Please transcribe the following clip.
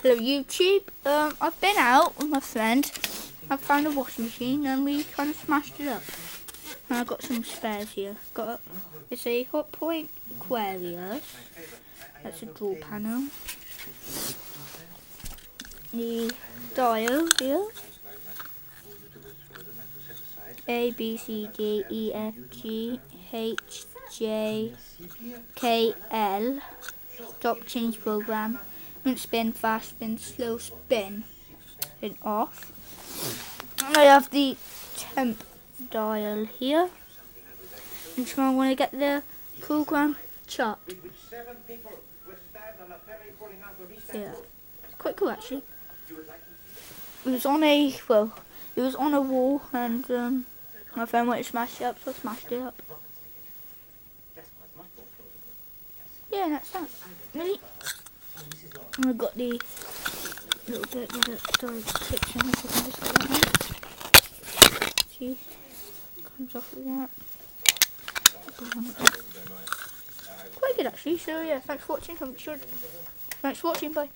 Hello YouTube, I've been out with my friend. I found a washing machine and we kind of smashed it up. And I've got some spares here. It's a Hotpoint Aquarius. That's a dual panel. The dial here. A, B, C, D, E, F, G, H, J, K, L. Stop, change program. Don't spin, fast spin, slow spin. Then off. I have the temp dial here. And so I want to get the program chart. Yeah, quite cool actually. It was on a wall, and my friend wanted to smash it up, so I smashed it up. Yeah, that's that. Really. And I've got the little bit with it, sorry, picture, so I can just get that out. See, comes off with that. Quite good actually, so yeah, thanks for watching, bye.